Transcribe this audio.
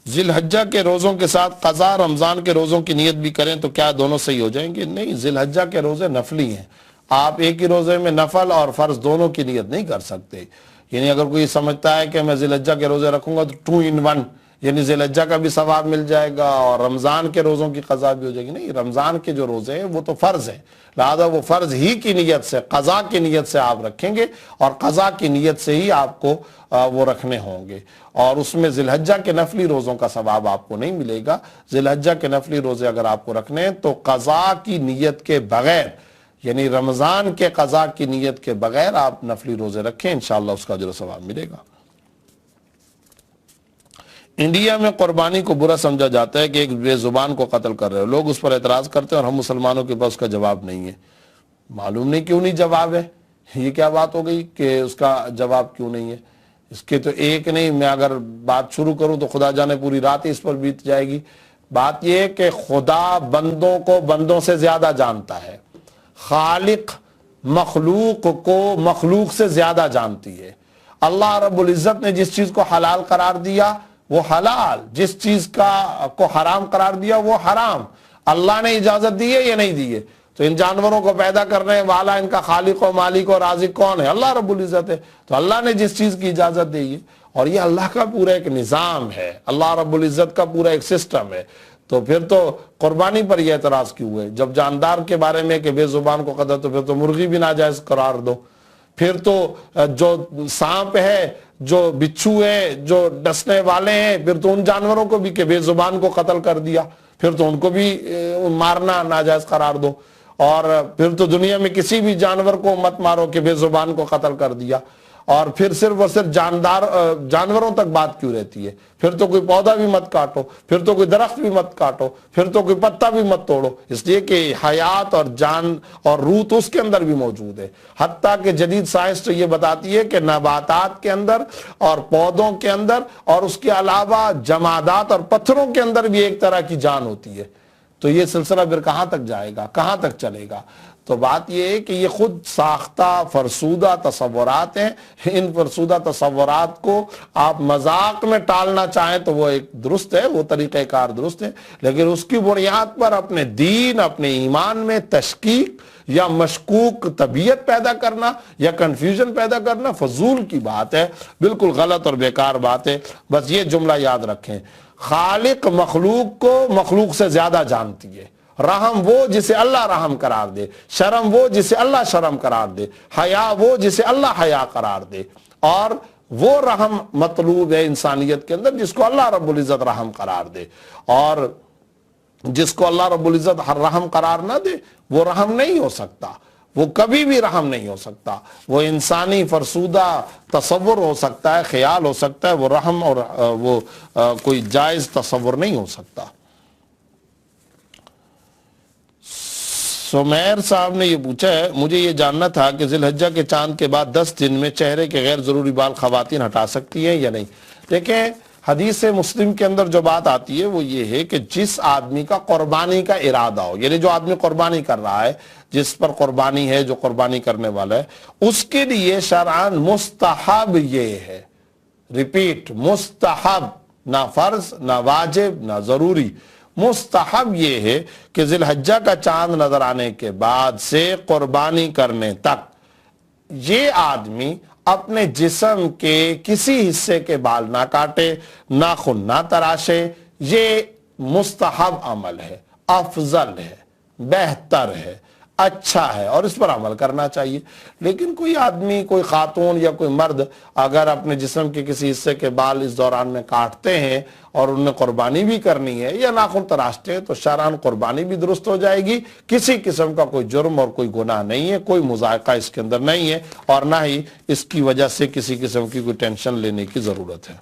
ذی الحجہ کے روزوں کے ساتھ قضا رمضان کے روزوں کی نیت بھی کریں تو کیا دونوں صحیح ہو جائیں گے؟ نہیں، ذی الحجہ کے روزے نفلی ہیں، آپ ایک ہی روزے میں نفل اور فرض دونوں کی نیت نہیں کر سکتے۔ یعنی اگر کوئی سمجھتا ہے کہ میں ذی الحجہ کے روزے رکھوں گا تو 2 in 1، یعنی ذی الحجہ کا بھی ثواب مل جائے گا اور رمضان کے روزوں کی قضا بھی ہو جائے گی۔ نہیں، رمضان کے جو روزے ہیں وہ تو فرض ہیں، لہذا وہ فرض ہی کی نیت سے، قضا کی نیت سے آپ رکھیں گے اور قضا کی نیت سے ہی آپ کو وہ رکھنے ہوں گے، اور اس میں ذی الحجہ کے نفلی روزوں کا ثواب آپ کو نہیں ملے گا۔ ذی الحجہ کے نفلی روزے اگر آپ کو رکھنے ہیں تو قضا کی نیت کے بغیر، یعنی رمضان کے قضا کی نیت کے بغیر آپ نفلی روزے رکھیں، انشاءاللہ اس کا اجر و ثواب ملے گا۔ انڈیا میں قربانی کو برا سمجھا جاتا ہے کہ ایک بے زبان کو قتل کر رہے ہو، لوگ اس پر اعتراض کرتے ہیں اور ہم مسلمانوں کے پاس اس کا جواب نہیں ہے۔ معلوم نہیں کیوں نہیں جواب ہے، یہ کیا بات ہو گئی کہ اس کا جواب کیوں نہیں ہے؟ اس کے تو ایک نہیں، میں اگر بات شروع کروں تو خدا جانے پوری رات ہی اس پر بیت جائے گی۔ بات یہ ہے کہ خدا بندوں کو بندوں سے زیادہ جانتا ہے، خالق مخلوق کو مخلوق سے زیادہ جانتی ہے۔ اللہ رب العزت نے جس چیز کو حلال قرار دیا وہ حلال، جس چیز کو حرام قرار دیا وہ حرام۔ اللہ نے اجازت دی ہے یا نہیں دی ہے؟ تو ان جانوروں کو پیدا کرنے والا، ان کا خالق و مالک و رازق کون ہے؟ اللہ رب العزت ہے۔ تو اللہ نے جس چیز کی اجازت دی ہے، اور یہ اللہ کا پورا ایک نظام ہے، اللہ رب العزت کا پورا ایک سسٹم ہے، تو پھر تو قربانی پر یہ اعتراض کیوں ہے؟ جب جاندار کے بارے میں کہ بے زبان کو قتل، تو پھر تو مرغی بھی ناجائز قرار دو، پھر تو جو سانپ ہے، جو بچھو ہے، جو ڈسنے والے ہیں، پھر تو ان جانوروں کو بھی کہ بے زبان کو قتل کر دیا، پھر تو ان کو بھی مارنا ناجائز قرار دو، اور پھر تو دنیا میں کسی بھی جانور کو مت مارو کہ بے زبان کو قتل کر دیا، اور پھر صرف اور صرف جانوروں تک بات کیوں رہتی ہے؟ پھر تو کوئی پودا بھی مت کاٹو، پھر تو کوئی درخت بھی مت کاٹو، پھر تو کوئی پتا بھی مت توڑو، اس لیے کہ حیات اور جان اور روح تو اس کے اندر بھی موجود ہے۔ حتیٰ کہ جدید سائنس تو یہ بتاتی ہے کہ نباتات کے اندر اور پودوں کے اندر اور اس کے علاوہ جمادات اور پتھروں کے اندر بھی ایک طرح کی جان ہوتی ہے۔ تو یہ سلسلہ پھر کہاں تک جائے گا، کہاں تک چلے گا؟ تو بات یہ ہے کہ یہ خود ساختہ فرسودہ تصورات ہیں، ان فرسودہ تصورات کو آپ مذاق میں ٹالنا چاہیں تو وہ ایک درست ہے، وہ طریقہ کار درست ہے، لیکن اس کی بنیاد پر اپنے دین، اپنے ایمان میں تشکیک یا مشکوک طبیعت پیدا کرنا یا کنفیوژن پیدا کرنا فضول کی بات ہے، بالکل غلط اور بیکار بات ہے۔ بس یہ جملہ یاد رکھیں، خالق مخلوق کو مخلوق سے زیادہ جانتی ہے۔ رحم وہ جسے اللہ رحم قرار دے، شرم وہ جسے اللہ شرم قرار دے، حیا وہ جسے اللہ حیا قرار دے، اور وہ رحم مطلوب ہے انسانیت کے اندر جس کو اللہ رب العزت رحم قرار دے، اور جس کو اللہ رب العزت رحم قرار نہ دے وہ رحم نہیں ہو سکتا، وہ کبھی بھی رحم نہیں ہو سکتا، وہ انسانی فرسودہ تصور ہو سکتا ہے، خیال ہو سکتا ہے، وہ رحم اور وہ کوئی جائز تصور نہیں ہو سکتا۔ سمیر صاحب نے یہ پوچھا ہے، مجھے یہ جاننا تھا کہ ذی الحجہ کے چاند کے بعد 10 دن میں چہرے کے غیر ضروری بال خواتین ہٹا سکتی ہیں یا نہیں؟ دیکھیں، حدیث مسلم کے اندر جو بات آتی ہے وہ یہ ہے کہ جس آدمی کا قربانی کا ارادہ ہو، یعنی جو آدمی قربانی کر رہا ہے، جس پر قربانی ہے، جو قربانی کرنے والا ہے، اس کے لیے شرعاً مستحب یہ ہے، ریپیٹ، مستحب، نہ فرض، نہ واجب، نہ ضروری، مستحب یہ ہے کہ ذی الحجہ کا چاند نظر آنے کے بعد سے قربانی کرنے تک یہ آدمی اپنے جسم کے کسی حصے کے بال نہ کاٹے، ناخن نہ تراشے۔ یہ مستحب عمل ہے، افضل ہے، بہتر ہے، اچھا ہے، اور اس پر عمل کرنا چاہیے۔ لیکن کوئی آدمی، کوئی خاتون یا کوئی مرد اگر اپنے جسم کے کسی حصے کے بال اس دوران میں کاٹتے ہیں اور انہیں قربانی بھی کرنی ہے یا ناخن تراشتے ہیں تو شرعاً قربانی بھی درست ہو جائے گی، کسی قسم کا کوئی جرم اور کوئی گناہ نہیں ہے، کوئی مذائقہ اس کے اندر نہیں ہے، اور نہ ہی اس کی وجہ سے کسی قسم کی کوئی ٹینشن لینے کی ضرورت ہے۔